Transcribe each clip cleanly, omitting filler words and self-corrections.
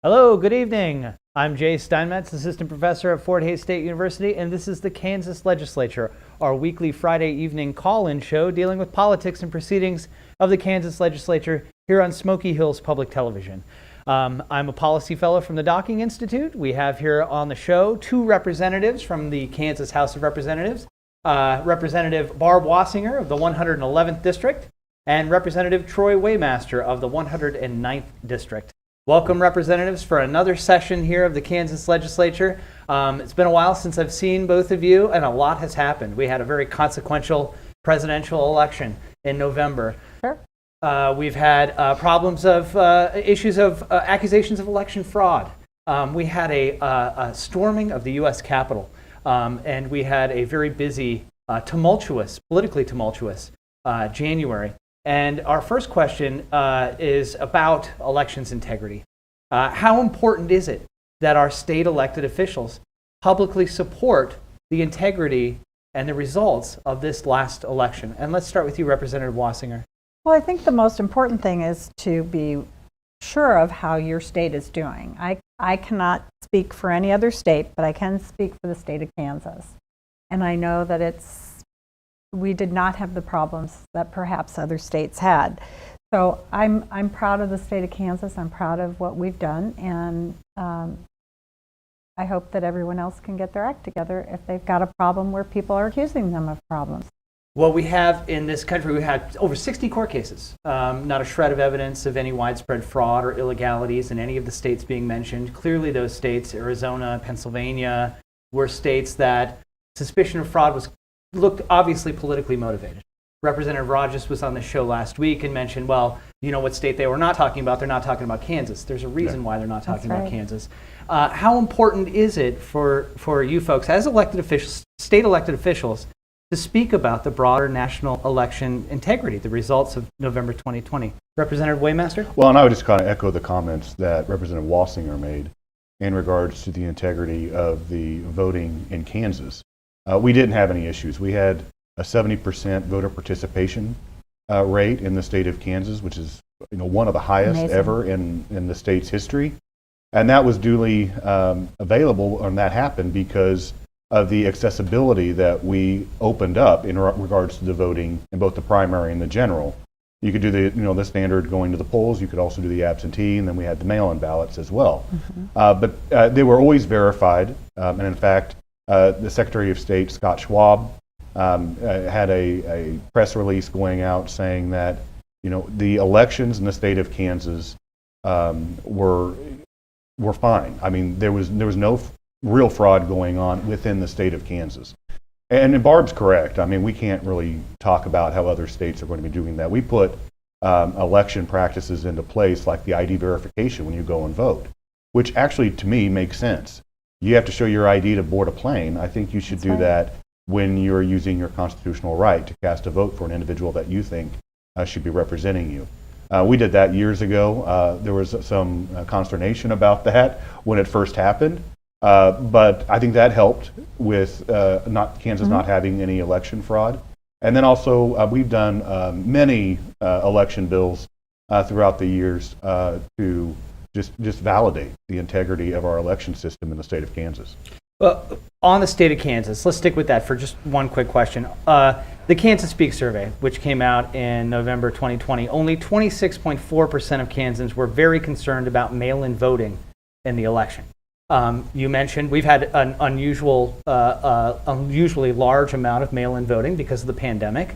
Hello, good evening. I'm Jay Steinmetz, Assistant Professor at Fort Hays State University, and this is the Kansas Legislature, our weekly Friday evening call-in show dealing with politics and proceedings of the Kansas Legislature here on Smoky Hills Public Television. I'm a policy fellow from the Docking Institute. We have here on the show two representatives from the Kansas House of Representatives, Representative Barb Wassinger of the 111th District and Representative Troy Waymaster of the 109th District. Welcome, representatives, for another session here of the Kansas Legislature. It's been a while since I've seen both of you, and a lot has happened. We had a very consequential presidential election in November. Sure. We've had problems of issues of accusations of election fraud. We had a storming of the U.S. Capitol, and we had a very busy, politically tumultuous January. And our first question is about elections integrity. How important is it that our state elected officials publicly support the integrity and the results of this last election? And let's start with you, Representative Wassinger. Well, I think the most important thing is to be sure of how your state is doing. I cannot speak for any other state, but I can speak for the state of Kansas. And I know that we did not have the problems that perhaps other states had. So I'm proud of the state of Kansas. I'm proud of what we've done, and I hope that everyone else can get their act together if they've got a problem where people are accusing them of problems. Well, we have in this country, we had over 60 court cases, not a shred of evidence of any widespread fraud or illegalities in any of the states being mentioned. Clearly those states, Arizona, Pennsylvania, were states that suspicion of fraud looked obviously politically motivated. Representative Rogers was on the show last week and mentioned, well, you know what state they were not talking about? They're not talking about Kansas. There's a reason why they're not talking about Kansas. How important is it for you folks as elected officials, state elected officials, to speak about the broader national election integrity, the results of November 2020? Representative Waymaster? Well, and I would just kind of echo the comments that Representative Wassinger made in regards to the integrity of the voting in Kansas. We didn't have any issues. We had a 70% voter participation rate in the state of Kansas, which is one of the highest ever in the state's history. And that was duly available, and that happened because of the accessibility that we opened up in regards to the voting in both the primary and the general. You could do the standard going to the polls. You could also do the absentee, and then we had the mail-in ballots as well. Mm-hmm. But they were always verified, and in fact, the Secretary of State, Scott Schwab, had a press release going out saying that the elections in the state of Kansas were fine. I mean, there was no real fraud going on within the state of Kansas. And Barb's correct. I mean, we can't really talk about how other states are going to be doing that. We put election practices into place like the ID verification when you go and vote, which actually to me makes sense. You have to show your ID to board a plane. I think you should do that when you're using your constitutional right to cast a vote for an individual that you think should be representing you. We did that years ago. There was some consternation about that when it first happened. But I think that helped with Kansas not having any election fraud. And then also we've done many election bills throughout the years to just validate the integrity of our election system in the state of Kansas. Well, on the state of Kansas, let's stick with that for just one quick question. The Kansas Speak survey, which came out in November 2020, only 26.4% of Kansans were very concerned about mail-in voting in the election. You mentioned we've had an unusually large amount of mail-in voting because of the pandemic.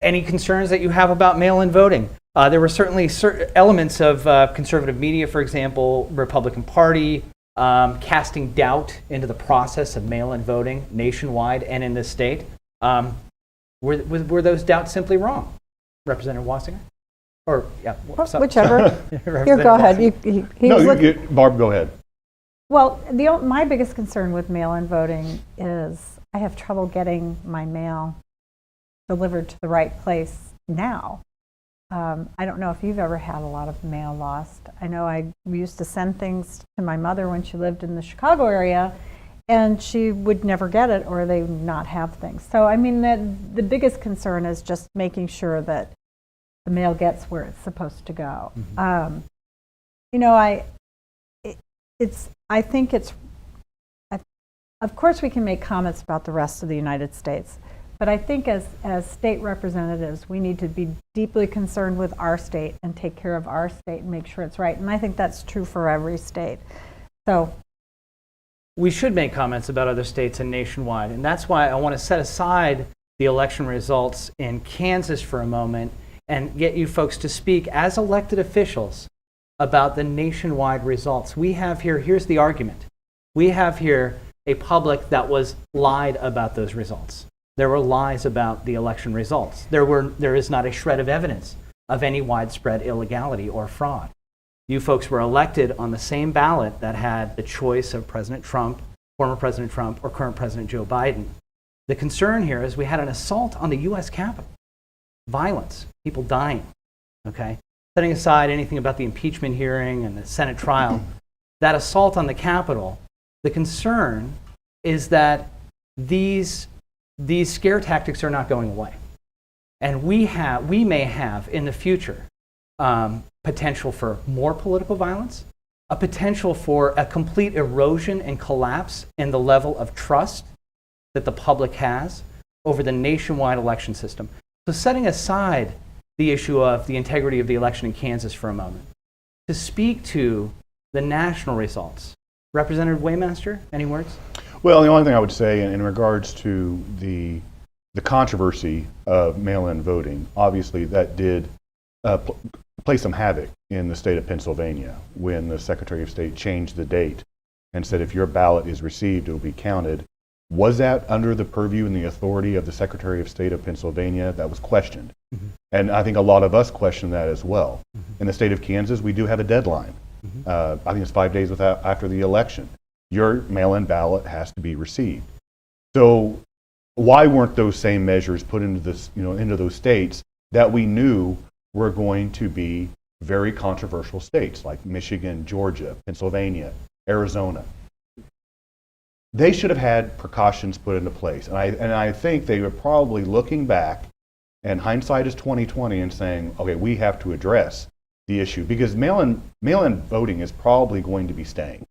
Any concerns that you have about mail-in voting? There were certainly certain elements of conservative media, for example, Republican Party, casting doubt into the process of mail-in voting nationwide and in this state. Were those doubts simply wrong? Representative Wassinger? Or, yeah, whichever. Here, go ahead. Barb, go ahead. Well, my biggest concern with mail-in voting is I have trouble getting my mail delivered to the right place now. I don't know if you've ever had a lot of mail lost. I know I used to send things to my mother when she lived in the Chicago area, and she would never get it, or they would not have things. So, I mean, the biggest concern is just making sure that the mail gets where it's supposed to go. You know, I think it's, of course we can make comments about the rest of the United States, but I think as state representatives, we need to be deeply concerned with our state and take care of our state and make sure it's right. And I think that's true for every state. So we should make comments about other states and nationwide, and that's why I want to set aside the election results in Kansas for a moment and get you folks to speak as elected officials about the nationwide results. We have here, here's the argument. We have here a public that was lied about those results. There were lies about the election results. There is not a shred of evidence of any widespread illegality or fraud. You folks were elected on the same ballot that had the choice of President Trump, former President Trump, or current President Joe Biden. The concern here is we had an assault on the U.S. Capitol. Violence, people dying, okay? Setting aside anything about the impeachment hearing and the Senate trial, that assault on the Capitol, the concern is that these scare tactics are not going away. And we may have in the future potential for more political violence, a potential for a complete erosion and collapse in the level of trust that the public has over the nationwide election system. So setting aside the issue of the integrity of the election in Kansas for a moment, to speak to the national results. Representative Waymaster, any words? Well, the only thing I would say in regards to the controversy of mail-in voting, obviously that did play some havoc in the state of Pennsylvania when the Secretary of State changed the date and said if your ballot is received, it will be counted. Was that under the purview and the authority of the Secretary of State of Pennsylvania? That was questioned. Mm-hmm. And I think a lot of us question that as well. Mm-hmm. In the state of Kansas, we do have a deadline. Mm-hmm. I think it's 5 days after the election. Your mail-in ballot has to be received. So why weren't those same measures put into this, into those states that we knew were going to be very controversial states like Michigan, Georgia, Pennsylvania, Arizona? They should have had precautions put into place. And I think they were probably looking back, and hindsight is 20/20, and saying, okay, we have to address the issue because mail-in voting is probably going to be staying.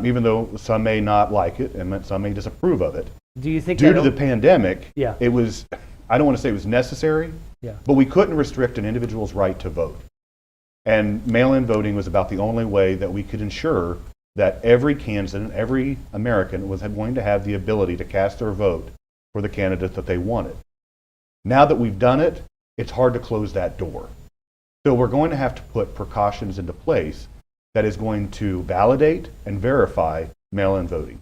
Even though some may not like it and some may disapprove of it. Do you think due to the pandemic, yeah. It was, I don't want to say it was necessary, yeah. But we couldn't restrict an individual's right to vote. And mail-in voting was about the only way that we could ensure that every Kansan, every American was going to have the ability to cast their vote for the candidate that they wanted. Now that we've done it, it's hard to close that door. So we're going to have to put precautions into place that is going to validate and verify mail-in voting.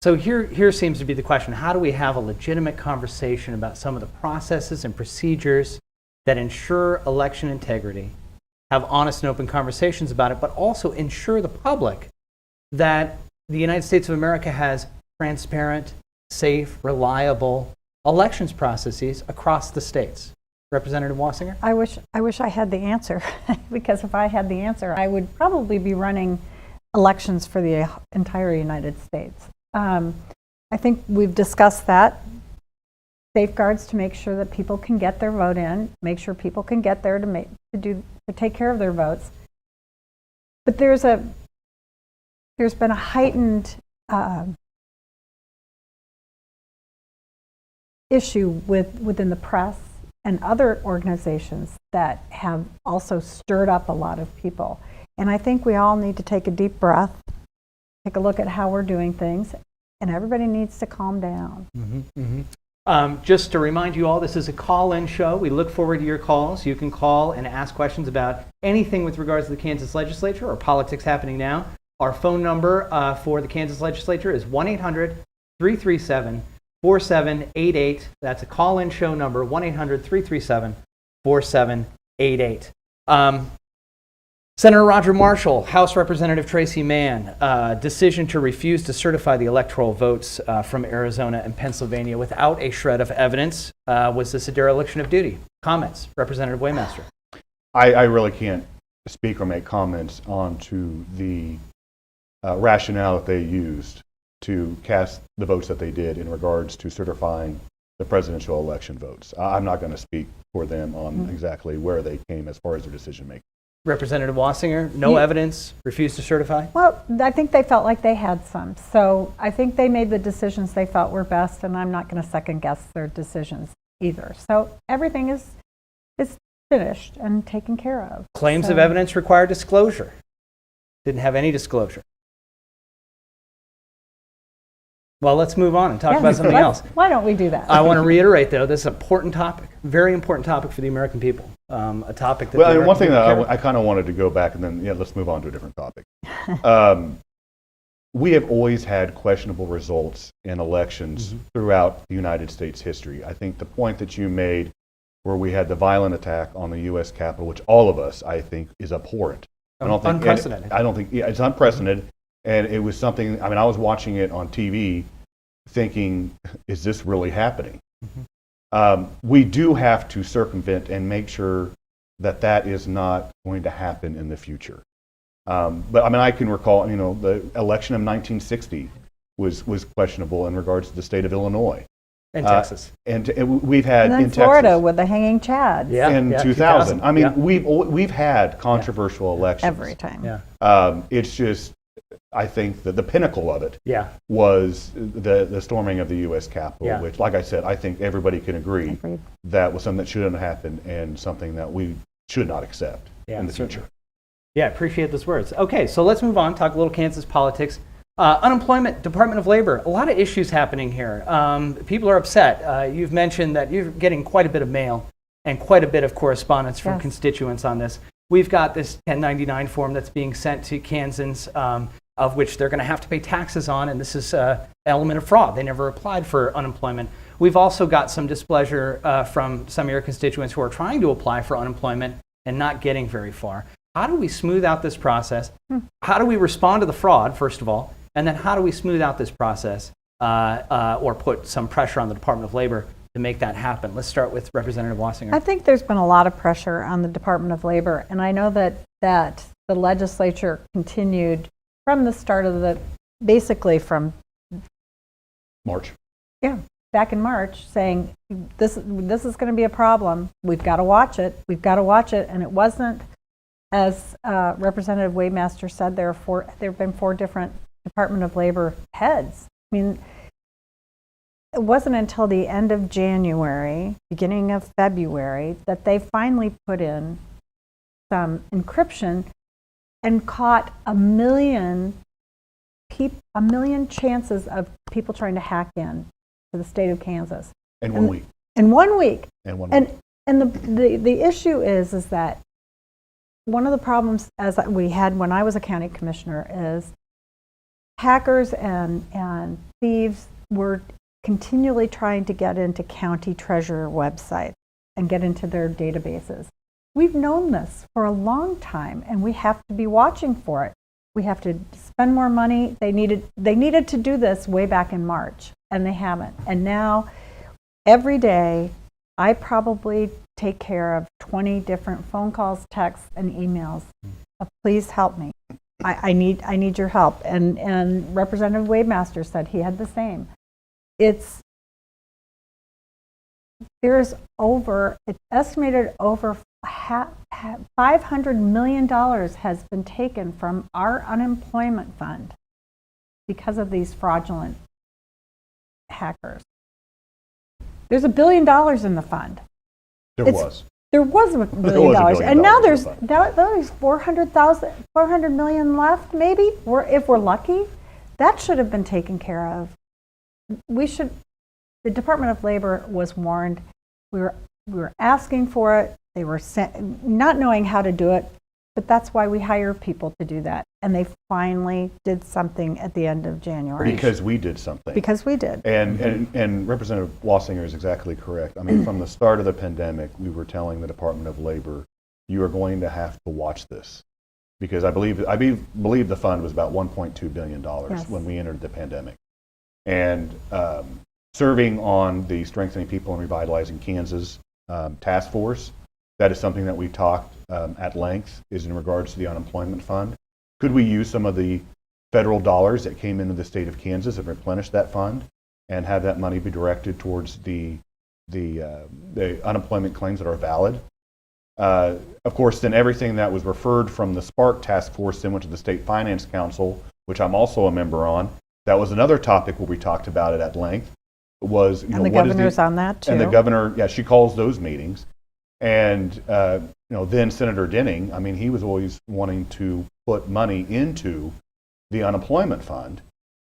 So here seems to be the question. How do we have a legitimate conversation about some of the processes and procedures that ensure election integrity, have honest and open conversations about it, but also ensure the public that the United States of America has transparent, safe, reliable elections processes across the states? Representative Wassinger? I wish I had the answer, because if I had the answer, I would probably be running elections for the entire United States. I think we've discussed that. Safeguards to make sure that people can get their vote in, make sure people can get there to take care of their votes. But there's been a heightened issue within the press and other organizations that have also stirred up a lot of people. And I think we all need to take a deep breath, take a look at how we're doing things, and everybody needs to calm down. Mm-hmm, mm-hmm. Just to remind you all, this is a call-in show. We look forward to your calls. You can call and ask questions about anything with regards to the Kansas Legislature or politics happening now. Our phone number for the Kansas Legislature is 1-800-337-4788. That's a call-in show number, 1-800-337-4788. Senator Roger Marshall, House Representative Tracy Mann, decision to refuse to certify the electoral votes from Arizona and Pennsylvania without a shred of evidence. Was this a dereliction of duty? Comments? Representative Waymaster. I really can't speak or make comments on to the rationale that they used to cast the votes that they did in regards to certifying the presidential election votes. I'm not going to speak for them on exactly where they came as far as their decision making. Representative Wassinger, no evidence, refused to certify? Well, I think they felt like they had some. So I think they made the decisions they felt were best, and I'm not going to second guess their decisions either. So everything is finished and taken care of. Claims of evidence require disclosure. Didn't have any disclosure. Well, let's move on and talk about something else. Why don't we do that? I want to reiterate, though, this is an important topic, very important topic for the American people. A topic that Well, one thing that I kind of wanted to go back and then, let's move on to a different topic. We have always had questionable results in elections throughout the United States history. I think the point that you made where we had the violent attack on the U.S. Capitol, which all of us, I think, is abhorrent. Unprecedented. I don't think, it's unprecedented. And it was something, I was watching it on TV thinking, is this really happening? We do have to circumvent and make sure that that is not going to happen in the future. But I can recall, the election of 1960 was questionable in regards to the state of Illinois. And Texas. And we've had and then in Florida Texas, with the hanging chads. in 2000. We've had controversial elections. Every time. Yeah. It's just, I think that the pinnacle of it Yeah. was the storming of the U.S. Capitol, Yeah. which, like I said, I think everybody can agree Agreed. that was something that shouldn't have happened and something that we should not accept in the certainly. future. Yeah, appreciate those words. Okay, so let's move on, talk a little Kansas politics. Unemployment, Department of Labor, a lot of issues happening here. People are upset. You've mentioned that you're getting quite a bit of mail and quite a bit of correspondence from constituents on this. We've got this 1099 form that's being sent to Kansans, of which they're going to have to pay taxes on, and this is an element of fraud. They never applied for unemployment. We've also got some displeasure from some of your constituents who are trying to apply for unemployment and not getting very far. How do we smooth out this process? How do we respond to the fraud, first of all? And then how do we smooth out this process or put some pressure on the Department of Labor to make that happen? Let's start with Representative Wassinger. I think there's been a lot of pressure on the Department of Labor, and I know that the legislature continued from the start of basically from March. Yeah, back in March, saying this is going to be a problem. We've got to watch it. We've got to watch it. And it wasn't, as Representative Waymaster said, there have been 4 different Department of Labor heads. I mean, it wasn't until the end of January, beginning of February, that they finally put in some encryption and caught a million chances of people trying to hack in to the state of Kansas. In 1 week. In 1 week. And 1 week. And the issue is that one of the problems as we had when I was a county commissioner is hackers and thieves were continually trying to get into county treasurer websites and get into their databases. We've known this for a long time, and we have to be watching for it. We have to spend more money. They needed to do this way back in March, and they haven't. And now, every day, I probably take care of 20 different phone calls, texts, and emails. Please help me. I need your help. And Representative Waymaster said he had the same. It's estimated over $500 million has been taken from our unemployment fund because of these fraudulent hackers. There's $1 billion in the fund. There was $1 billion, and now there's $400 million left, maybe, if we're lucky. That should have been taken care of. The Department of Labor was warned. We were asking for it. They were not knowing how to do it, but that's why we hire people to do that. And they finally did something at the end of January. Because we did something. Because we did. And Representative Wassinger is exactly correct. I mean, from the start of the pandemic, we were telling the Department of Labor, you are going to have to watch this. Because I believe the fund was about $1.2 billion when we entered the pandemic. And serving on the Strengthening People and Revitalizing Kansas task force, that is something that we talked at length, is in regards to the unemployment fund. Could we use some of the federal dollars that came into the state of Kansas and replenish that fund and have that money be directed towards the unemployment claims that are valid? Of course, then everything that was referred from the Spark Task Force then went to the State Finance Council, which I'm also a member on. That was another topic where we talked about it at length. Was, And the governor's on that too. And the governor, yeah, she calls those meetings. And, then Senator Denning, I mean, he was always wanting to put money into the unemployment fund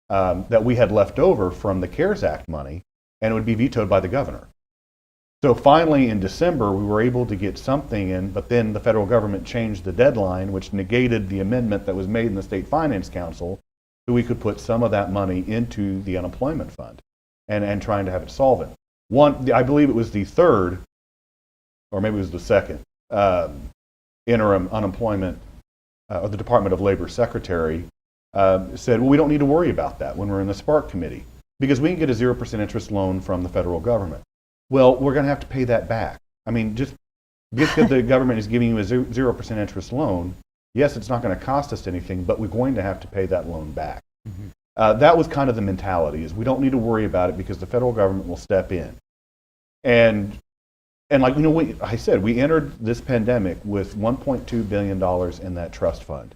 that we had left over from the CARES Act money, and it would be vetoed by the governor. So finally, in December, we were able to get something in, but then the federal government changed the deadline, which negated the amendment that was made in the State Finance Council, so we could put some of that money into the unemployment fund and trying to have it solvent. I believe it was the third, or maybe it was the second, interim unemployment, or the Department of Labor secretary said, well, we don't need to worry about that when we're in the Spark Committee, because we can get a 0% interest loan from the federal government. Well, we're going to have to pay that back. I mean, just that the government is giving you a 0% interest loan, yes, it's not going to cost us anything, but we're going to have to pay that loan back. Mm-hmm. That was kind of the mentality, is we don't need to worry about it because the federal government will step in. And like, I said, we entered this pandemic with $1.2 billion in that trust fund.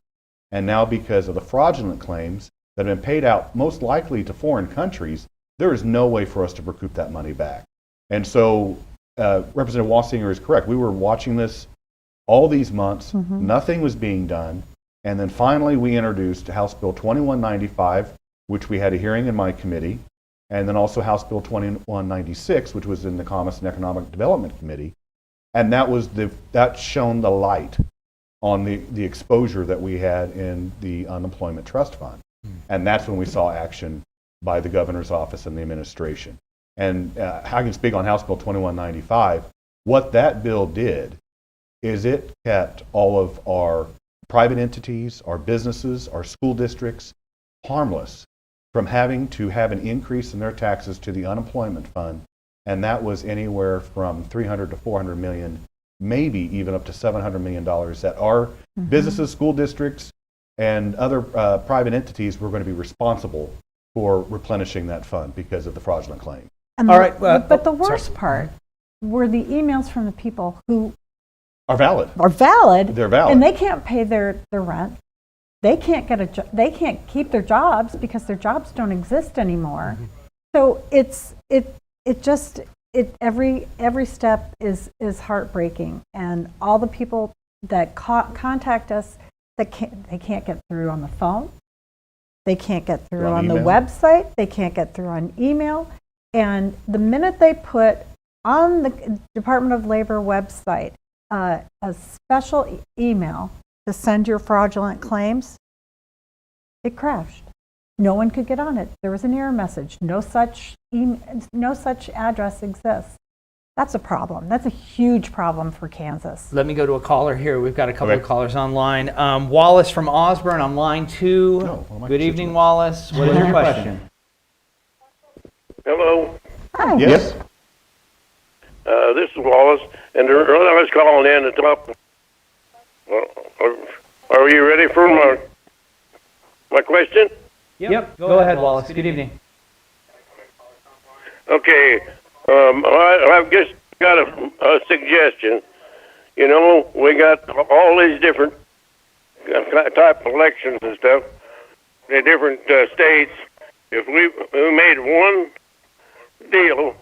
And now because of the fraudulent claims that have been paid out most likely to foreign countries, there is no way for us to recoup that money back. And so Representative Wassinger is correct. We were watching this all these months. Mm-hmm. Nothing was being done. And then finally we introduced House Bill 2195, which we had a hearing in my committee, and then also House Bill 2196, which was in the Commerce and Economic Development Committee. And that shone the light on the exposure that we had in the unemployment trust fund. Mm-hmm. And that's when we saw action by the governor's office and the administration. And I can speak on House Bill 2195. What that bill did is it kept all of our private entities, our businesses, our school districts harmless from having to have an increase in their taxes to the unemployment fund. And that was anywhere from $300 to $400 million, maybe even up to $700 million that our mm-hmm. businesses, school districts, and other private entities were going to be responsible for replenishing that fund because of the fraudulent claim. All right, but the worst part were the emails from the people who are valid. They're valid, and they can't pay their rent. They can't get they can't keep their jobs because their jobs don't exist anymore. Mm-hmm. So every step is heartbreaking, and all the people that contact us they can't get through on the phone. They can't get through on the website. They can't get through on email. And the minute they put on the Department of Labor website a special email to send your fraudulent claims, it crashed. No one could get on it. There was an error message. No such address exists. That's a problem. That's a huge problem for Kansas. Let me go to a caller here. We've got a couple of callers online. Wallace from Osborne on line 2. Good evening, Wallace. What is your question? Hello. Hi. Yes. This is Wallace, and I was calling in to talk. Are you ready for my question? Yep. Go ahead, Wallace. Good evening. Okay. I've just got a suggestion. You know, we got all these different type of elections and stuff in different states. If we made one deal,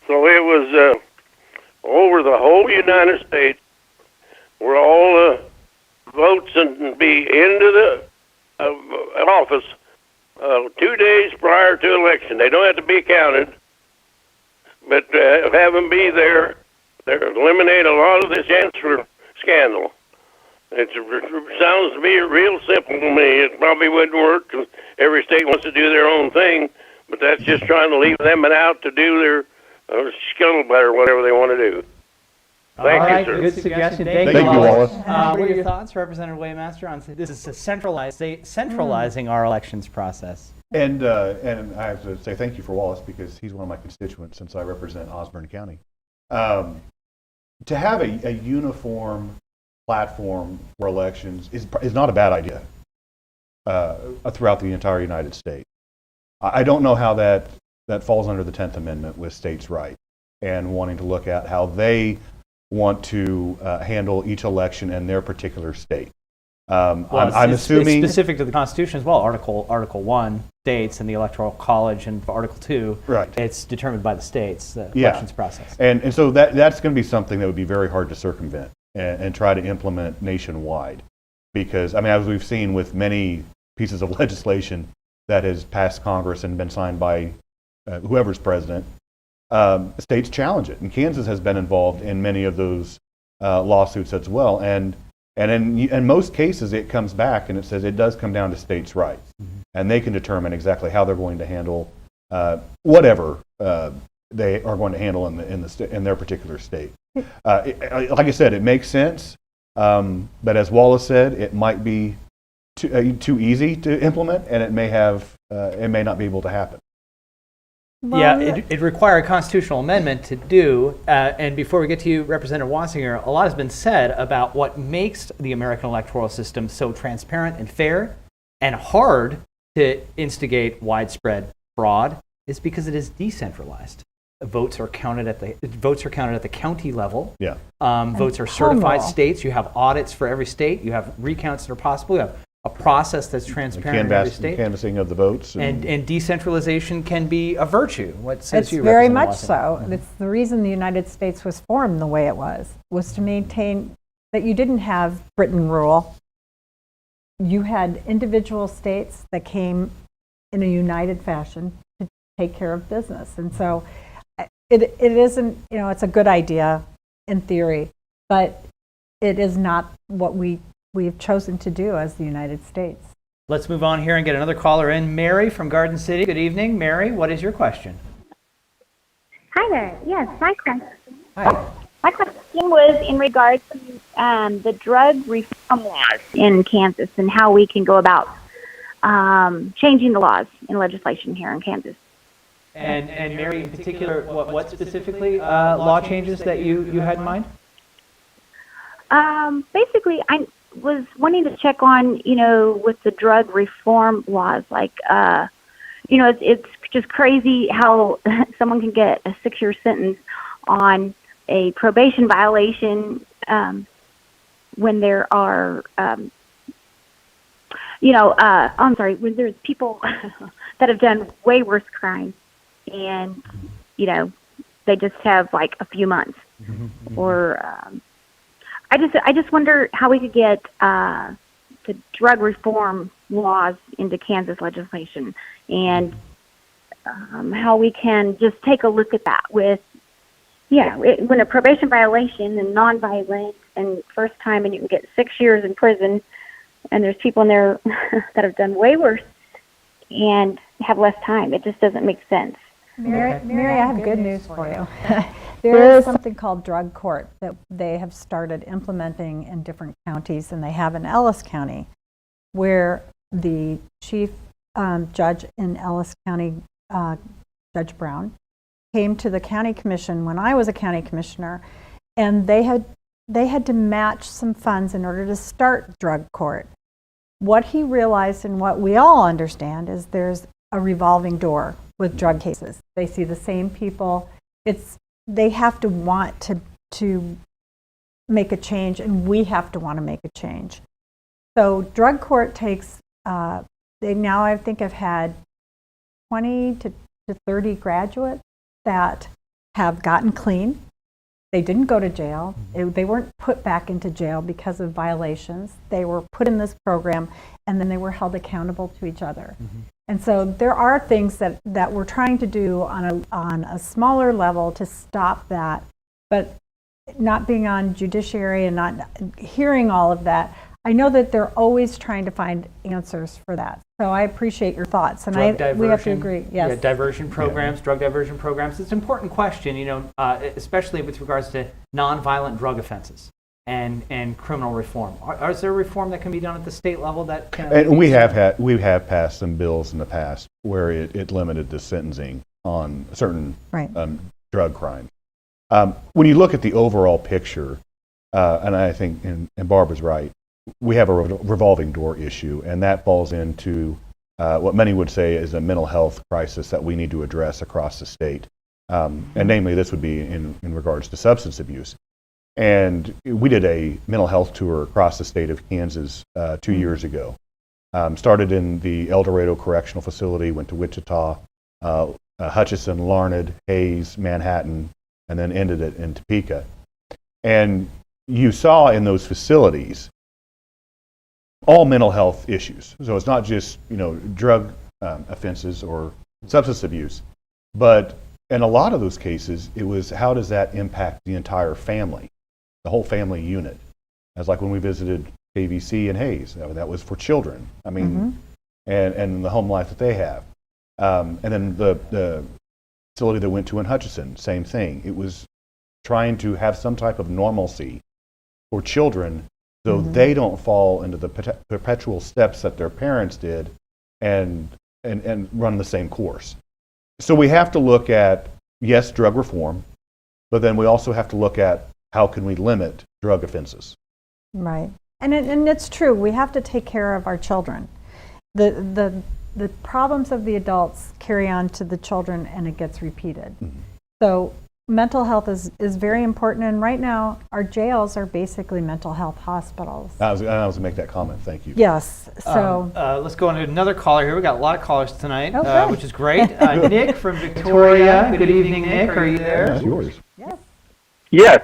so it was over the whole United States, where all the votes and be into the office 2 days prior to election. They don't have to be counted, but have them be there. Eliminate a lot of this answer scandal. It sounds to be real simple to me. It probably wouldn't work because every state wants to do their own thing, but that's just trying to leave them out to do their scuttlebutt or whatever they want to do. Thank you, sir. Good suggestion. Thank you, Wallace. What are your thoughts, Representative Waymaster, on this is a centralizing our elections process? And I have to say thank you for Wallace, because he's one of my constituents since I represent Osborne County. To have a uniform platform for elections is not a bad idea throughout the entire United States. I don't know how that falls under the 10th Amendment with states' rights and wanting to look at how they want to handle each election in their particular state. Well, I'm assuming it's specific to the Constitution as well. Article 1 states, and the Electoral College, and Article 2, Right. it's determined by the states, the Yeah. elections process. And so that's going to be something that would be very hard to circumvent and try to implement nationwide. Because, I mean, as we've seen with many pieces of legislation that has passed Congress and been signed by whoever's president, states challenge it. And Kansas has been involved in many of those lawsuits as well. And in most cases, it comes back and it says it does come down to states' rights. Mm-hmm. And they can determine exactly how they're going to handle whatever they are going to handle in their particular state. Like I said, it makes sense. But as Wallace said, it might be too easy to implement, and it may not be able to happen. Yeah, it required a constitutional amendment to do. And before we get to you, Representative Wassinger, a lot has been said about what makes the American electoral system so transparent and fair and hard to instigate widespread fraud is because it is decentralized. Votes are counted at the county level. Yeah. Votes are certified states. You have audits for every state. You have recounts that are possible. You have a process that's transparent in every state. Canvassing of the votes. And decentralization can be a virtue. What says It's you, very Representative much Wassinger? so. It's the reason the United States was formed the way it was to maintain that you didn't have Britain rule. You had individual states that came in a united fashion to take care of business. And so it isn't, it's a good idea in theory, but it is not what we've chosen to do as the United States. Let's move on here and get another caller in. Mary from Garden City. Good evening. Mary, what is your question? Hi there. Yes, my question. Hi. My question was in regards to the drug reform laws in Kansas and how we can go about changing the laws in legislation here in Kansas. And Mary, in particular, what specifically law changes that you had in mind? Basically, I was wanting to check on, with the drug reform laws, like, it's just crazy how someone can get a 6-year sentence on a probation violation when there are, when there's people that have done way worse crimes and, they just have like a few months. Or I just wonder how we could get the drug reform laws into Kansas legislation and how we can just take a look at that with, when a probation violation and nonviolent and first time and you can get 6 years in prison and there's people in there that have done way worse and have less time. It just doesn't make sense. Mary, I have good news for you. There is something called drug court that they have started implementing in different counties, and they have in Ellis County, where the chief judge in Ellis County, Judge Brown, came to the county commission when I was a county commissioner, and they had to match some funds in order to start drug court. What he realized and what we all understand is there's a revolving door with drug cases. They see the same people. They have to want to make a change, and we have to want to make a change. So drug court takes, they now I think have had 20 to 30 graduates that have gotten clean. They didn't go to jail. They weren't put back into jail because of violations. They were put in this program, and then they were held accountable to each other. Mm-hmm. And so there are things that we're trying to do on a smaller level to stop that, but not being on judiciary and not hearing all of that, I know that they're always trying to find answers for that. So I appreciate your thoughts, and we have to agree. Yes. Yeah, diversion programs, drug diversion programs. It's an important question, especially with regards to nonviolent drug offenses and criminal reform. Is there reform that can be done at the state level that can? And we have passed some bills in the past where it limited the sentencing on certain drug crimes. When you look at the overall picture, and I think, and Barbara's right, we have a revolving door issue, and that falls into what many would say is a mental health crisis that we need to address across the state. And namely, this would be in regards to substance abuse. And we did a mental health tour across the state of Kansas 2 years ago. Started in the El Dorado Correctional Facility, went to Wichita, Hutchinson, Larned, Hayes, Manhattan, and then ended it in Topeka. And you saw in those facilities all mental health issues. So it's not just, drug offenses or substance abuse, but in a lot of those cases, it was how does that impact the entire family, the whole family unit. As like when we visited KVC in Hayes, that was for children. I mean, and the home life that they have. And then the facility that went to in Hutchinson, same thing. It was trying to have some type of normalcy for children so they don't fall into the perpetual steps that their parents did and run the same course. So we have to look at, yes, drug reform, but then we also have to look at how can we limit drug offenses. Right. And it's true. We have to take care of our children. The problems of the adults carry on to the children, and it gets repeated. So mental health is very important, and right now our jails are basically mental health hospitals. I was going to make that comment. Thank you. Yes. So let's go on to another caller here. We got a lot of callers tonight, Oh, good. which is great. Nick from Victoria. Good evening, Nick. Are you there? That's yours. yes. Yes.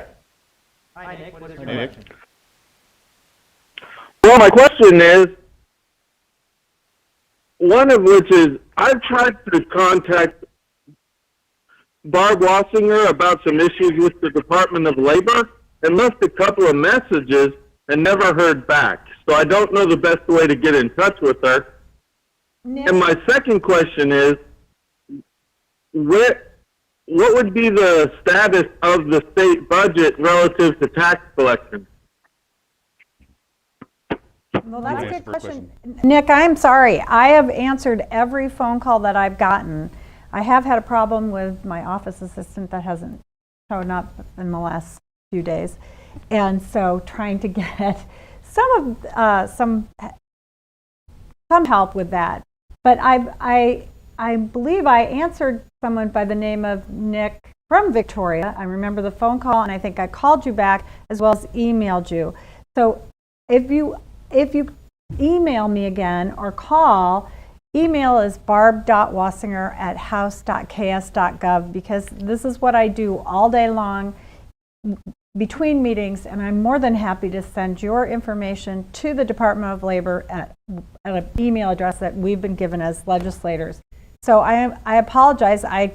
Hi, Nick. What is your Hey, Nick. question? Well, my question is, one of which is, I've tried to contact Barb Wassinger about some issues with the Department of Labor and left a couple of messages and never heard back. So I don't know the best way to get in touch with her. Nick, And my second question is, what would be the status of the state budget relative to tax collection? well, that's a Answer good the question. Nick, I'm sorry. I have answered every phone call that I've gotten. I have had a problem with my office assistant that hasn't shown up in the last few days. And so trying to get some help with that. But I believe I answered someone by the name of Nick from Victoria. I remember the phone call, and I think I called you back as well as emailed you. So if you email me again or call, email is barb.wassinger@house.ks.gov, because this is what I do all day long between meetings, and I'm more than happy to send your information to the Department of Labor at an email address that we've been given as legislators. So I apologize. I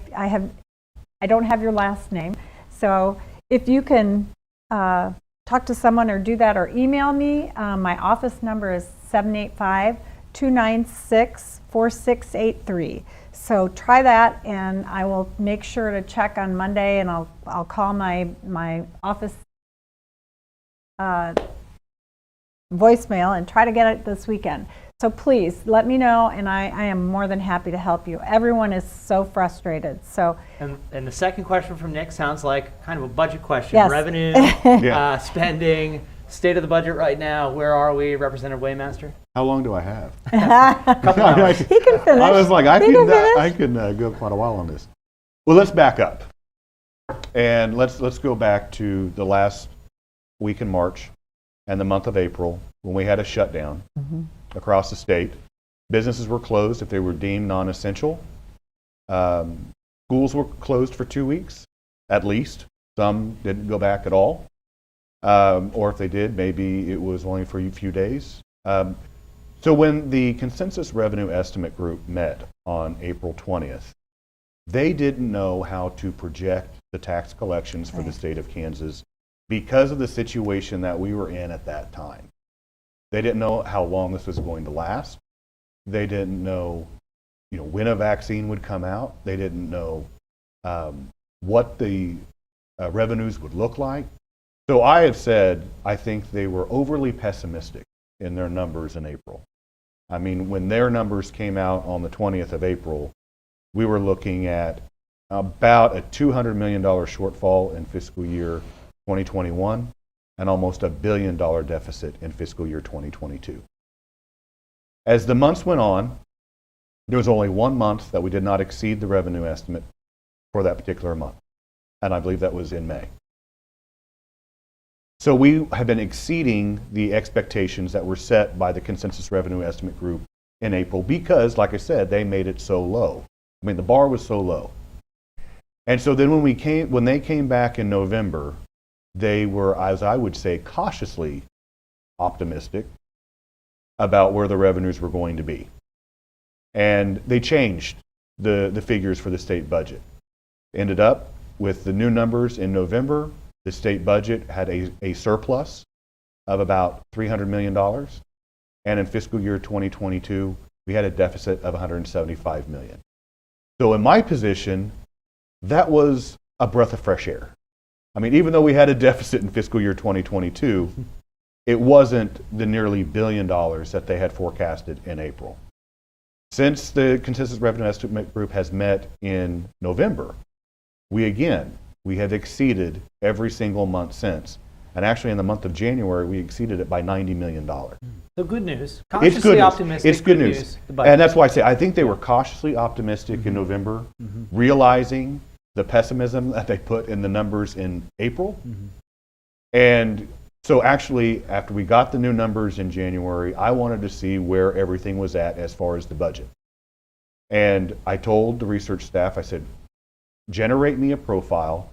don't have your last name. So if you can talk to someone or do that or email me, my office number is 785-296-4683. So try that, and I will make sure to check on Monday, and I'll call my office voicemail and try to get it this weekend. So please let me know, and I am more than happy to help you. Everyone is so frustrated. So And the second question from Nick sounds like kind of a budget question. Yes. Revenue, Yeah. Spending, state of the budget right now. Where are we, Representative Waymaster? How long do I have? Couple hours. he can finish. I was like, I He can finish. go quite a while on this. Well, let's back up, and let's go back to the last week in March and the month of April when we had a shutdown across the state. Businesses were closed if they were deemed non-essential. Schools were closed for 2 weeks, at least. Some didn't go back at all, or if they did, maybe it was only for a few days. So when the Consensus Revenue Estimate Group met on April 20th, they didn't know how to project the tax collections for the state of Kansas because of the situation that we were in at that time. They didn't know how long this was going to last. They didn't know, when a vaccine would come out. They didn't know what the revenues would look like. So I have said I think they were overly pessimistic in their numbers in April. I mean, when their numbers came out on the 20th of April, we were looking at about a $200 million shortfall in fiscal year 2021 and almost $1 billion deficit in fiscal year 2022. As the months went on, there was only 1 month that we did not exceed the revenue estimate for that particular month, and I believe that was in May. So we have been exceeding the expectations that were set by the consensus revenue estimate group in April because, like I said, they made it so low. I mean, the bar was so low. And so then when they came back in November, they were, as I would say, cautiously optimistic about where the revenues were going to be. And they changed the figures for the state budget. Ended up with the new numbers in November. The state budget had a surplus of about $300 million. And in fiscal year 2022, we had a deficit of $175 million. So in my position, that was a breath of fresh air. I mean, even though we had a deficit in fiscal year 2022, it wasn't the nearly $1 billion that they had forecasted in April. Since the consensus revenue estimate group has met in November, we have exceeded every single month since. And actually in the month of January, we exceeded it by $90 million. So good news. It's Cautiously good news. optimistic. It's good news. The budget. And that's why I say I think they were cautiously optimistic in November, realizing the pessimism that they put in the numbers in April. And so actually, after we got the new numbers in January, I wanted to see where everything was at as far as the budget. And I told the research staff, I said, generate me a profile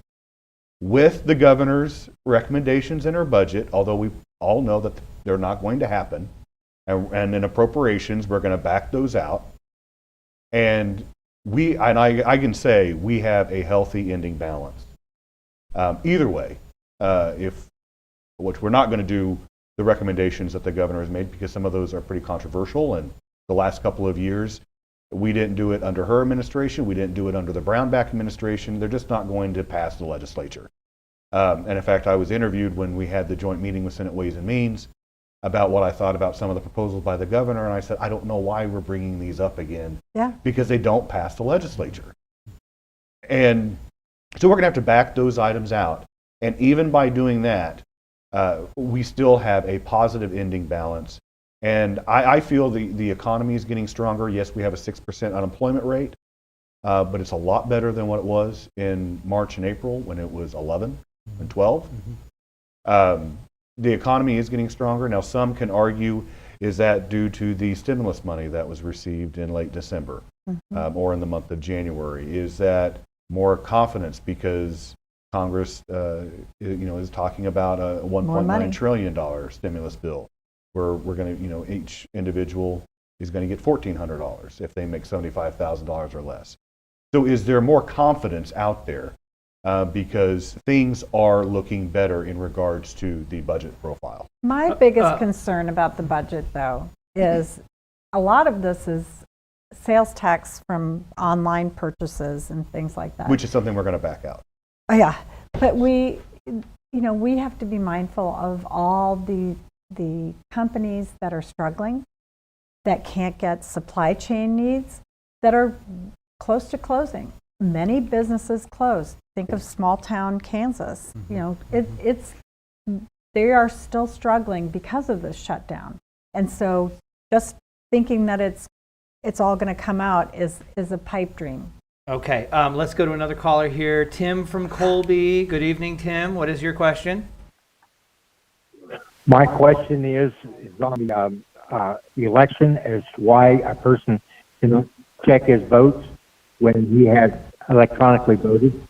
with the governor's recommendations in her budget, although we all know that they're not going to happen. And in appropriations, we're going to back those out. And I can say we have a healthy ending balance. Either way, which we're not going to do the recommendations that the governor has made because some of those are pretty controversial. And the last couple of years, we didn't do it under her administration. We didn't do it under the Brownback administration. They're just not going to pass the legislature. And in fact, I was interviewed when we had the joint meeting with Senate Ways and Means about what I thought about some of the proposals by the governor. And I said, I don't know why we're bringing these up again. Yeah. Because they don't pass the legislature. And so we're going to have to back those items out. And even by doing that, we still have a positive ending balance. And I feel the economy is getting stronger. Yes, we have a 6% unemployment rate, but it's a lot better than what it was in March and April when it was 11 and 12. The economy is getting stronger. Now, some can argue, is that due to the stimulus money that was received in late December or in the month of January? Is that more confidence because Congress is talking about a $1.9 trillion stimulus bill? Where we're going to, each individual is going to get $1,400 if they make $75,000 or less. So is there more confidence out there because things are looking better in regards to the budget profile? My biggest concern about the budget, though, is a lot of this is sales tax from online purchases and things like that. Which is something we're going to back out. Oh, yeah, but we have to be mindful of all the companies that are struggling, that can't get supply chain needs, that are close to closing. Many businesses closed. Think of small town Kansas. They are still struggling because of this shutdown. And so just thinking that it's all going to come out is a pipe dream. Okay, let's go to another caller here. Tim from Colby. Good evening, Tim. What is your question? My question is on the election as to why a person can check his votes when he has electronically voted.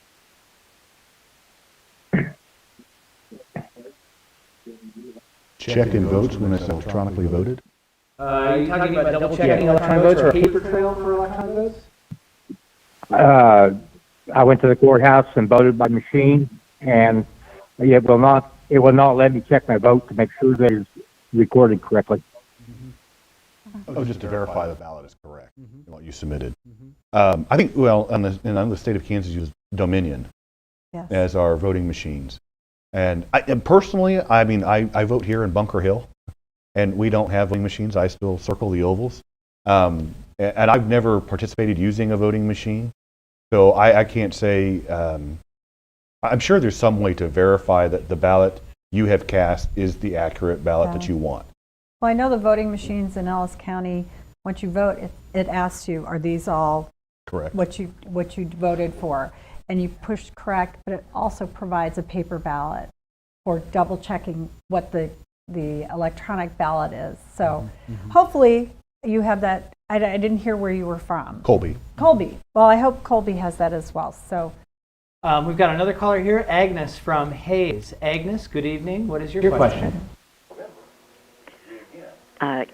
Check-in votes when it's electronically voted? Are you talking about double checking electronic votes or a paper trail for electronic votes? I went to the courthouse and voted by machine, and it will not let me check my vote to make sure that it's recorded correctly. Oh, just to verify the ballot is correct, what you submitted. I think, on the state of Kansas uses Dominion as our voting machines. And personally, I vote here in Bunker Hill, and we don't have voting machines. I still circle the ovals. And I've never participated using a voting machine, so I can't say. I'm sure there's some way to verify that the ballot you have cast is the accurate ballot that you want. Well, I know the voting machines in Ellis County, once you vote, it asks you, are these all correct? What you voted for? And you push correct, but it also provides a paper ballot for double checking what the electronic ballot is. So hopefully you have that. I didn't hear where you were from. Colby. Colby. Well, I hope Colby has that as well. So We've got another caller here, Agnes from Hayes. Agnes, good evening. What is your question?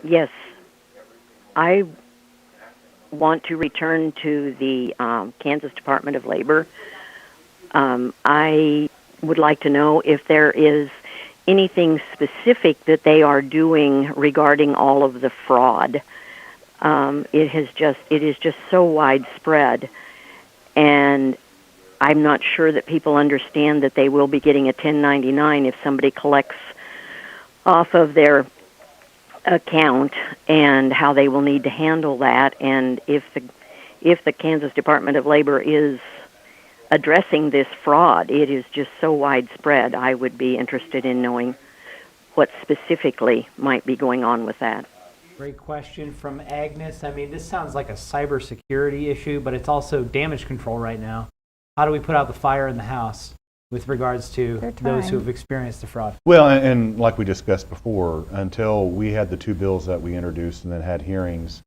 Yes, I want to return to the Kansas Department of Labor. I would like to know if there is anything specific that they are doing regarding all of the fraud. It is just so widespread, and I'm not sure that people understand that they will be getting a 1099 if somebody collects off of their account, and how they will need to handle that, and if the Kansas Department of Labor is addressing this fraud. It is just so widespread. I would be interested in knowing what specifically might be going on with that. Great question from Agnes. I mean, this sounds like a cybersecurity issue, but it's also damage control right now. How do we put out the fire in the house with regards to those who have experienced the fraud? Well, and like we discussed before, until we had the two bills that we introduced and then had hearings,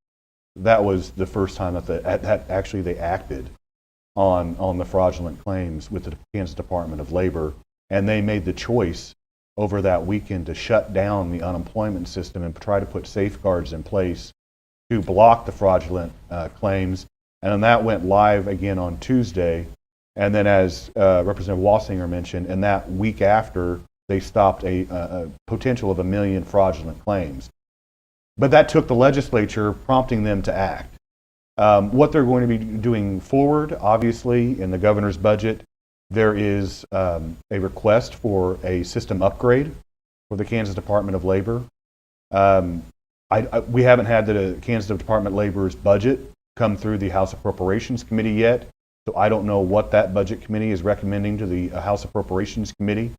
that was the first time that actually they acted on the fraudulent claims with the Kansas Department of Labor, and they made the choice over that weekend to shut down the unemployment system and try to put safeguards in place to block the fraudulent claims. And then that went live again on Tuesday. And then, as Representative Walsinger mentioned, in that week after, they stopped a potential of 1 million fraudulent claims. But that took the legislature prompting them to act. What they're going to be doing forward, obviously, in the governor's budget, there is a request for a system upgrade for the Kansas Department of Labor. We haven't had the Kansas Department of Labor's budget come through the House Appropriations Committee yet, so I don't know what that budget committee is recommending to the House Appropriations Committee.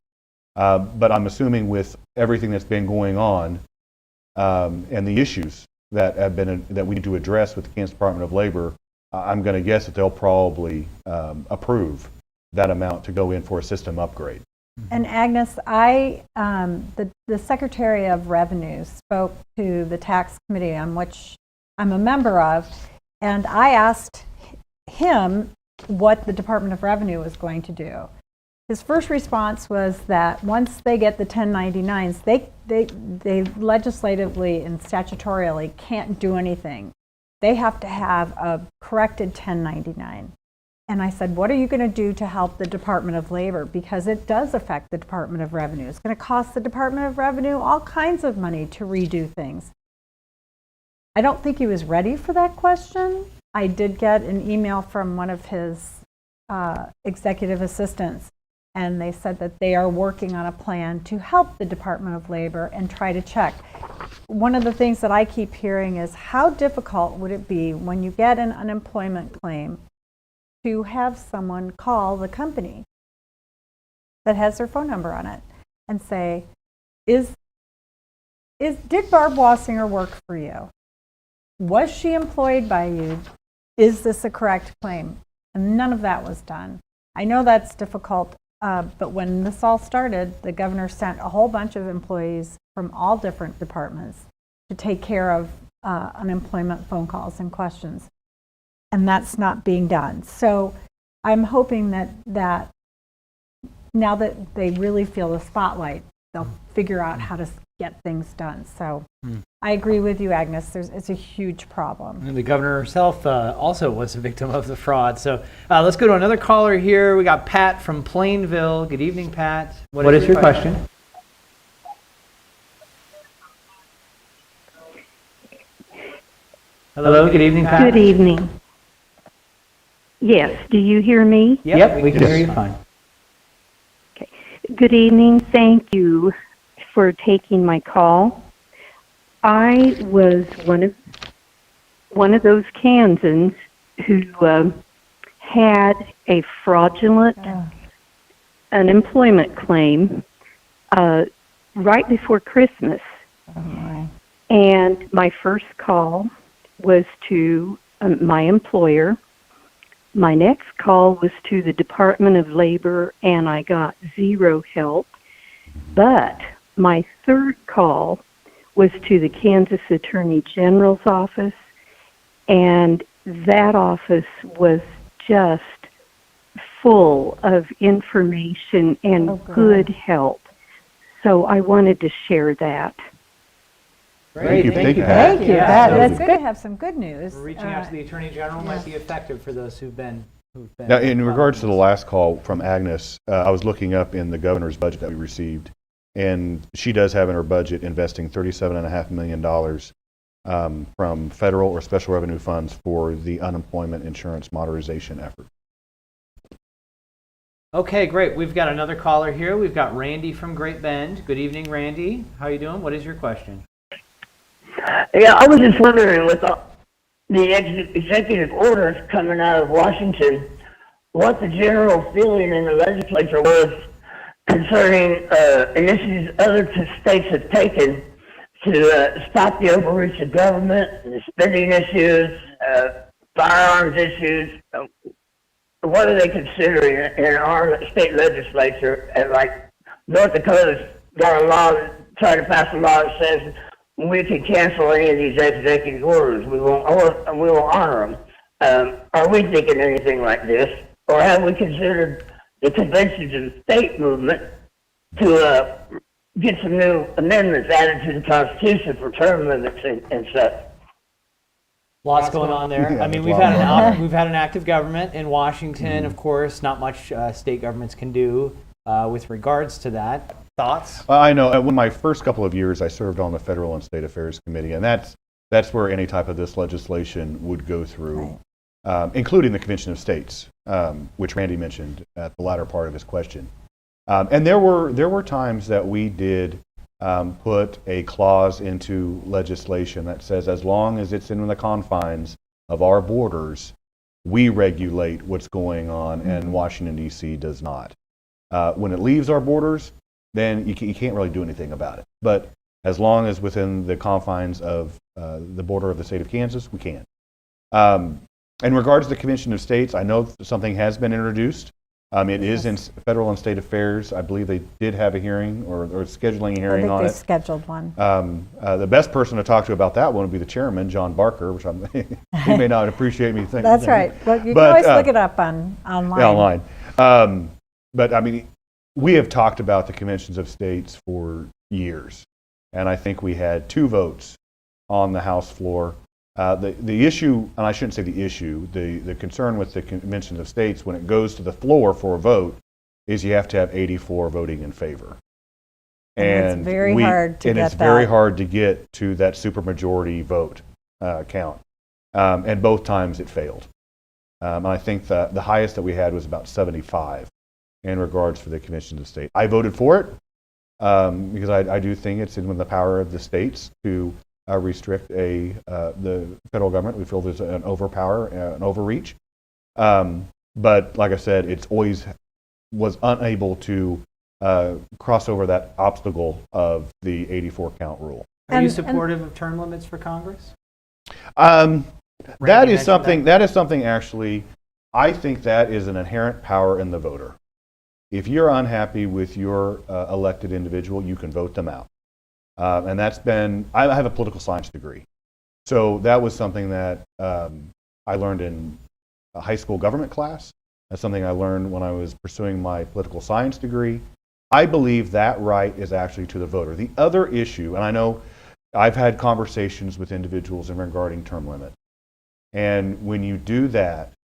But I'm assuming with everything that's been going on and the issues that we need to address with the Kansas Department of Labor, I'm going to guess that they'll probably approve that amount to go in for a system upgrade. And Agnes, the Secretary of Revenue spoke to the tax committee on which I'm a member of, and I asked him what the Department of Revenue was going to do. His first response was that once they get the 1099s, they legislatively and statutorily can't do anything. They have to have a corrected 1099. And I said, what are you going to do to help the Department of Labor? Because it does affect the Department of Revenue. It's going to cost the Department of Revenue all kinds of money to redo things. I don't think he was ready for that question. I did get an email from one of his executive assistants, and they said that they are working on a plan to help the Department of Labor and try to check. One of the things that I keep hearing is how difficult would it be when you get an unemployment claim to have someone call the company that has their phone number on it and say, did Barb Walsinger work for you? Was she employed by you? Is this a correct claim? And none of that was done. I know that's difficult, but when this all started, the governor sent a whole bunch of employees from all different departments to take care of unemployment phone calls and questions. And that's not being done. So I'm hoping that now that they really feel the spotlight, they'll figure out how to get things done. So I agree with you, Agnes. It's a huge problem. And the governor herself also was a victim of the fraud. So let's go to another caller here. We got Pat from Plainville. Good evening, Pat. What is your question? Hello, good evening, Pat. Good evening. Yes, do you hear me? Yep, we can hear you fine. Okay. Good evening. Thank you for taking my call. I was one of those Kansans who had a fraudulent unemployment claim right before Christmas. Oh my. And my first call was to my employer. My next call was to the Department of Labor, and I got zero help. But my third call was to the Kansas Attorney General's office, and that office was just full of information and good help. So I wanted to share that. Thank you. Thank you. Thank you. Yeah, That's so good to have some good news. reaching out to the Attorney General might be effective for those who've been. Now, in regards to the last call from Agnes, I was looking up in the governor's budget that we received, and she does have in her budget investing $37.5 million from federal or special revenue funds for the unemployment insurance modernization effort. Okay, great. We've got another caller here. We've got Randy from Great Bend. Good evening, Randy. How are you doing? What is your question? Yeah, I was just wondering, with the executive orders coming out of Washington, what the general feeling in the legislature was concerning initiatives other states have taken to stop the overreach of government, the spending issues, firearms issues. What are they considering in our state legislature? And like North Dakota's got a law, trying to pass a law that says we can cancel any of these executive orders. We won't honor them. Are we thinking anything like this, or have we considered the conventions of the state movement to get some new amendments added to the Constitution for term limits and such? Lots going on there. Yeah, I mean, there's a lot we've had an active government in Washington, of course. Not much state governments can do with regards to that. Thoughts? I know. When my first couple of years, I served on the Federal and State Affairs Committee, and that's where any type of this legislation would go through, including the Convention of States, which Randy mentioned at the latter part of his question. And there were times that we did put a clause into legislation that says as long as it's in the confines of our borders, we regulate what's going on, and Washington, D.C. does not. When it leaves our borders, then you can't really do anything about it. But as long as within the confines of the border of the state of Kansas, we can. In regards to the Convention of States, I know something has been introduced. It is in Federal and State Affairs. I believe they did have a hearing or scheduling a hearing on it. I think they scheduled one. The best person to talk to about that one would be the chairman, John Barker, which he may not appreciate me thinking. That's right. Well, you can always look it up online. Yeah, online. But I mean, we have talked about the conventions of states for years, and I think we had 2 votes on the House floor. The issue, and I shouldn't say the issue, the concern with the conventions of states when it goes to the floor for a vote is you have to have 84 voting in favor. And it's very hard to get that. And it's very hard to get to that supermajority vote count. And both times it failed. And I think the highest that we had was about 75 in regards for the conventions of state. I voted for it because I do think it's in the power of the states to restrict the federal government. We feel there's an an overreach. But like I said, it's always was unable to cross over that obstacle of the 84 count rule. Are you supportive of term limits for Congress? That is something actually, I think that is an inherent power in the voter. If you're unhappy with your elected individual, you can vote them out. And that's been, I have a political science degree. So that was something that I learned in a high school government class. That's something I learned when I was pursuing my political science degree. I believe that right is actually to the voter. The other issue, and I know I've had conversations with individuals in regarding term limit. And when you do that,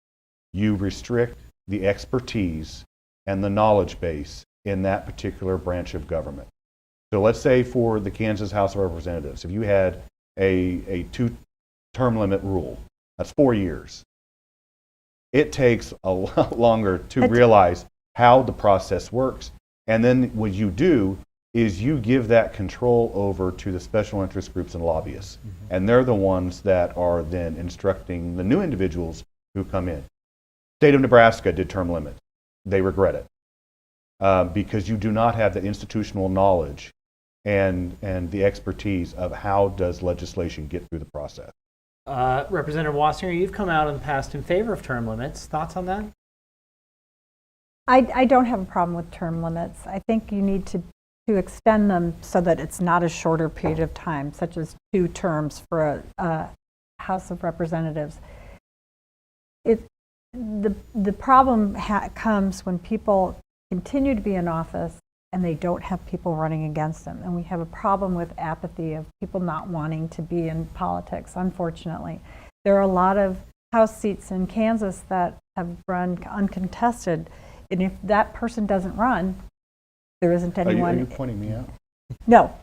you restrict the expertise and the knowledge base in that particular branch of government. So let's say for the Kansas House of Representatives, if you had a 2-term limit rule, that's 4 years. It takes a lot longer to realize how the process works. And then what you do is you give that control over to the special interest groups and lobbyists. Mm-hmm. And they're the ones that are then instructing the new individuals who come in. State of Nebraska did term limit. They regret it because you do not have the institutional knowledge and the expertise of how does legislation get through the process. Representative Wassinger, you've come out in the past in favor of term limits. Thoughts on that? I don't have a problem with term limits. I think you need to to extend them so that it's not a shorter period of time, such as 2 terms for a House of Representatives. The problem comes when people continue to be in office and they don't have people running against them. And we have a problem with apathy of people not wanting to be in politics, unfortunately. There are a lot of House seats in Kansas that have run uncontested. And if that person doesn't run, there isn't anyone. Are you pointing me out? No.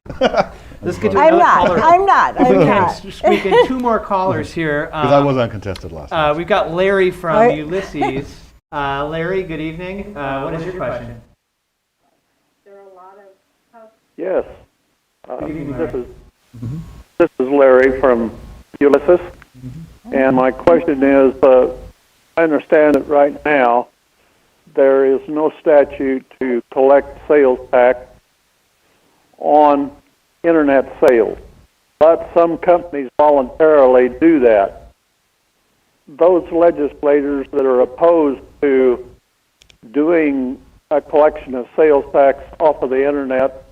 Let's get to I'm another not. caller. I'm not. If we I'm can not. squeak in 2 more callers here. Because I was uncontested last time. We've got Larry from Right. Ulysses. Larry, good evening. What is your question? Yes. evening, This is Larry from Ulysses. And my question is, I understand that right now there is no statute to collect sales tax on internet sales, but some companies voluntarily do that. Those legislators that are opposed to doing a collection of sales tax off of the internet,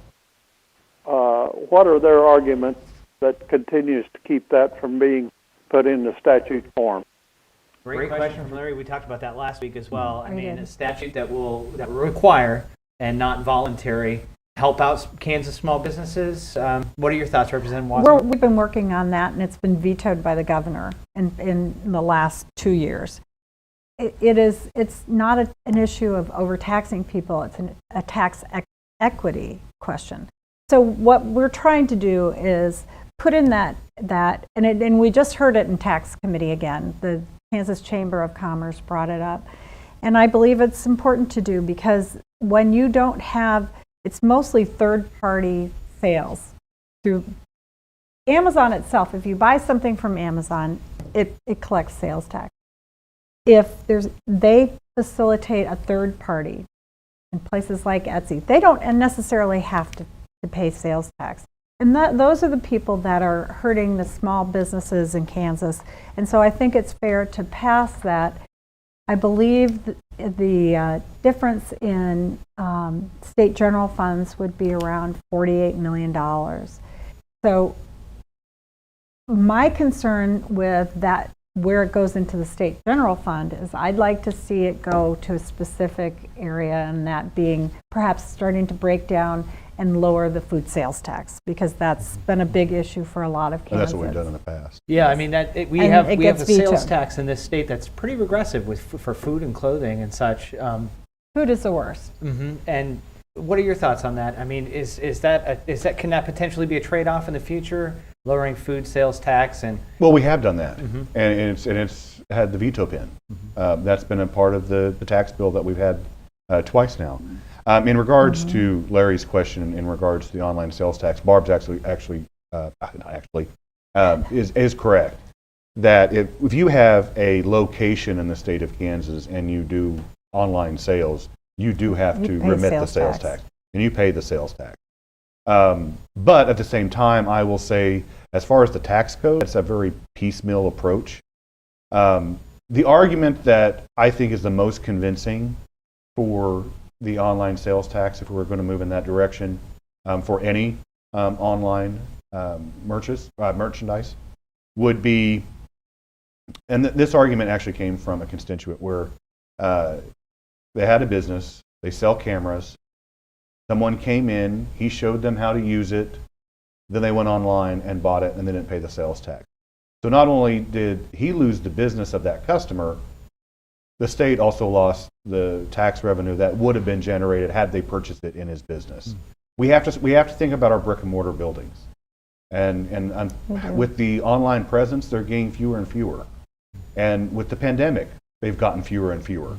what are their arguments that continues to keep that from being put into statute form? Great question from Larry. We talked about that last week as well. I We mean, did. a statute that will require and not voluntary help out Kansas small businesses. What are your thoughts, Representative Watson? We've been working on that, and it's been vetoed by the governor in the last 2 years. It's not an issue of overtaxing people. It's a tax equity question. So what we're trying to do is put in that and we just heard it in tax committee again. The Kansas Chamber of Commerce brought it up, and I believe it's important to do because when you don't have, it's mostly third-party sales through Amazon itself. If you buy something from Amazon, it collects sales tax. If they facilitate a third party in places like Etsy, they don't necessarily have to pay sales tax. And those are the people that are hurting the small businesses in Kansas. And so I think it's fair to pass that. I believe the difference in state general funds would be around $48 million. So my concern with that, where it goes into the state general fund, is I'd like to see it go to a specific area, and that being perhaps starting to break down and lower the food sales tax, because that's been a big issue for a lot of Kansas. And that's what we've done in the past. Yeah, I mean, we And have it the gets sales vetoed. tax in this state that's pretty regressive for food and clothing and such. Food is the worst. And what are your thoughts on that? I mean, can that potentially be a trade-off in the future, lowering food sales tax? And Well, we have done that, and it's had the veto pin. That's been a part of the tax bill that we've had twice now. In regards to Larry's question, in regards to the online sales tax, Barb's is correct that if you have a location in the state of Kansas and you do online sales, you do have to pay remit the sales sales tax. tax, and you pay the sales tax. But at the same time, I will say, as far as the tax code, it's a very piecemeal approach. The argument that I think is the most convincing for the online sales tax, if we were going to move in that direction, for any online merchandise, would be, and this argument actually came from a constituent where they had a business, they sell cameras, someone came in, he showed them how to use it, then they went online and bought it and they didn't pay the sales tax. So not only did he lose the business of that customer, the state also lost the tax revenue that would have been generated had they purchased it in his business. We have to think about our brick and mortar buildings, and with the online presence, they're getting fewer and fewer, and with the pandemic, they've gotten fewer and fewer,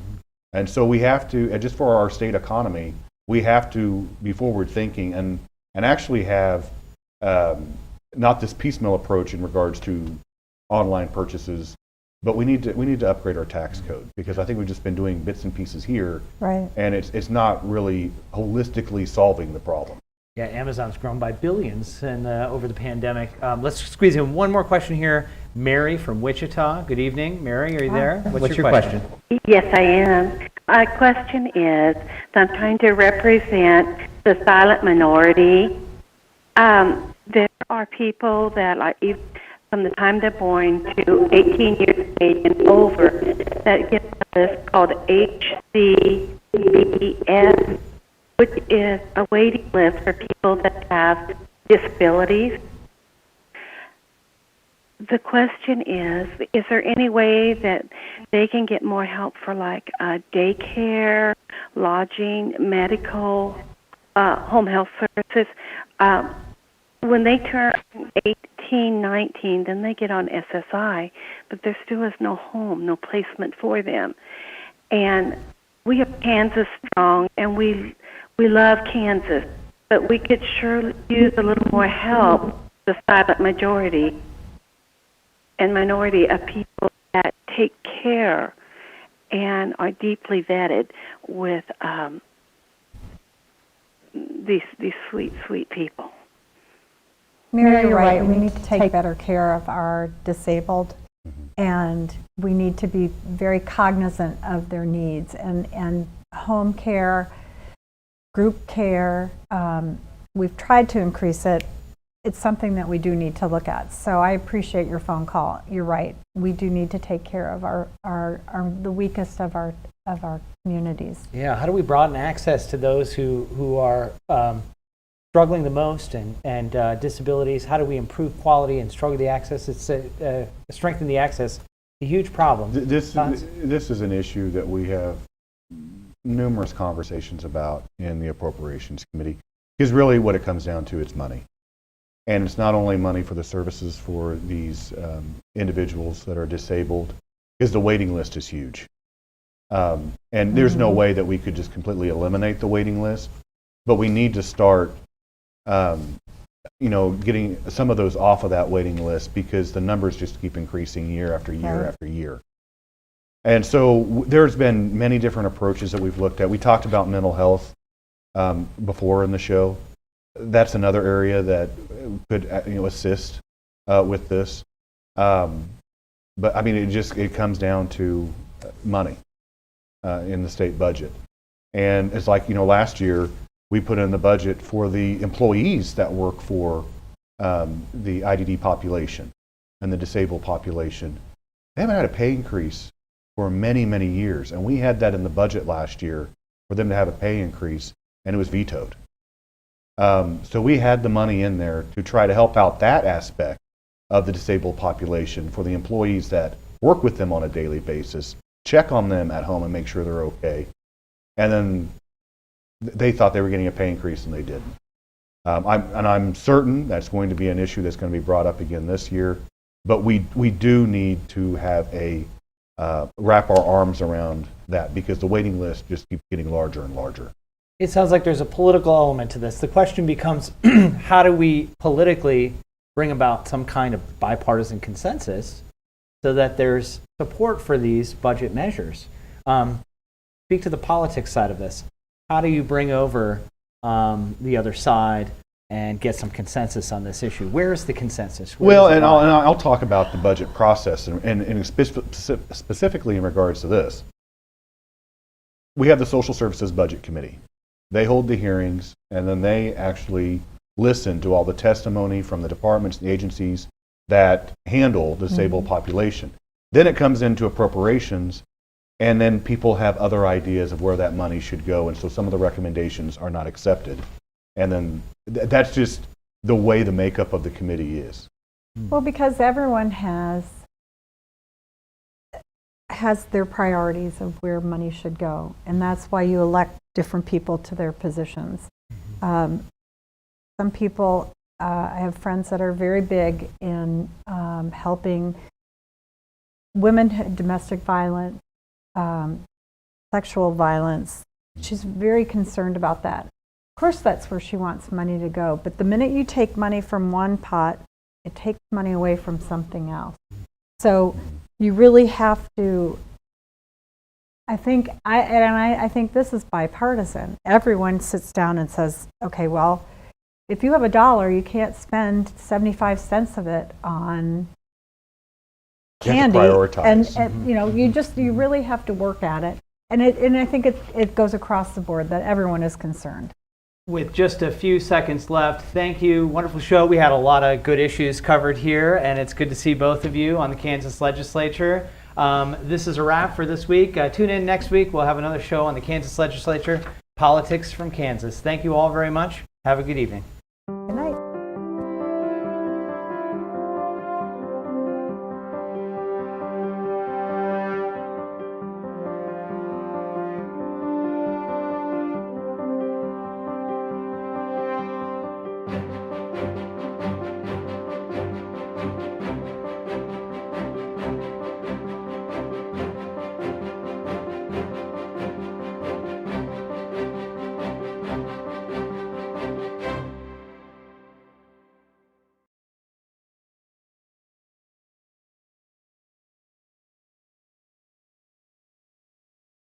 and so we have to, just for our state economy, we have to be forward thinking and actually have not this piecemeal approach in regards to online purchases. But we need to upgrade our tax code, because I think we've just been doing bits and pieces here, Right. and it's not really holistically solving the problem. yeah, Amazon's grown by billions and over the pandemic. Let's squeeze in one more question here. Mary from Wichita. Good evening, Mary. Are you there? What's your question? Yes, I am. My question is, I'm trying to represent the silent minority. There are people that, like, from the time they're born to 18 years of age and over, that get a list called HCBS, which is a waiting list for people that have disabilities. The question is there any way that they can get more help for, like, daycare, lodging, medical, home health services? When they turn 18, 19, then they get on SSI, but there still is no home, no placement for them. And we have Kansas Strong, and we love Kansas, but we could surely use a little more help, the silent majority and minority of people that take care and are deeply vetted with these sweet, sweet people. Mary, you're right. We need to take better care of our disabled, and we need to be very cognizant of their needs. And home care, group care, we've tried to increase it. It's something that we do need to look at. So I appreciate your phone call. You're right. We do need to take care of the weakest of our communities. Yeah, how do we broaden access to those who are struggling the most and disabilities? How do we improve quality and struggle the access? It's strengthen the access. A huge problem. This is an issue that we have numerous conversations about in the Appropriations Committee, because really what it comes down to is money. And it's not only money for the services for these individuals that are disabled, because the waiting list is huge. And there's no way that we could just completely eliminate the waiting list, but we need to start getting some of those off of that waiting list, because the numbers just keep increasing year after year after year. And so there's been many different approaches that we've looked at. We talked about mental health before in the show. That's another area that could assist with this. But I mean, it comes down to money in the state budget. And it's like, last year we put in the budget for the employees that work for the IDD population and the disabled population. They haven't had a pay increase for many, many years. And we had that in the budget last year for them to have a pay increase, and it was vetoed. So we had the money in there to try to help out that aspect of the disabled population for the employees that work with them on a daily basis, check on them at home and make sure they're okay. And then they thought they were getting a pay increase and they didn't. I'm certain that's going to be an issue that's going to be brought up again this year, but we do need to have wrap our arms around that, because the waiting list just keeps getting larger and larger. It sounds like there's a political element to this. The question becomes, how do we politically bring about some kind of bipartisan consensus so that there's support for these budget measures? Speak to the politics side of this. How do you bring over the other side and get some consensus on this issue? Where is the consensus? I'll talk about the budget process and specifically in regards to this. We have the Social Services Budget Committee. They hold the hearings, and then they actually listen to all the testimony from the departments and the agencies that handle the disabled population. Then it comes into appropriations, and then people have other ideas of where that money should go, and so some of the recommendations are not accepted. And then that's just the way the makeup of the committee is. Well, because everyone has their priorities of where money should go, and that's why you elect different people to their positions. Some people, I have friends that are very big in helping women, domestic violence, sexual violence. She's very concerned about that. Of course, that's where she wants money to go, but the minute you take money from one pot, it takes money away from something else. So you really have to, I think this is bipartisan. Everyone sits down and says, okay, well, if you have $1, you can't spend 75 cents of it on candy. You have to prioritize. And you really have to work at it. And I think it goes across the board that everyone is concerned. With just a few seconds left, thank you. Wonderful show. We had a lot of good issues covered here, and it's good to see both of you on the Kansas Legislature. This is a wrap for this week. Tune in next week. We'll have another show on the Kansas Legislature, Politics from Kansas. Thank you all very much. Have a good evening.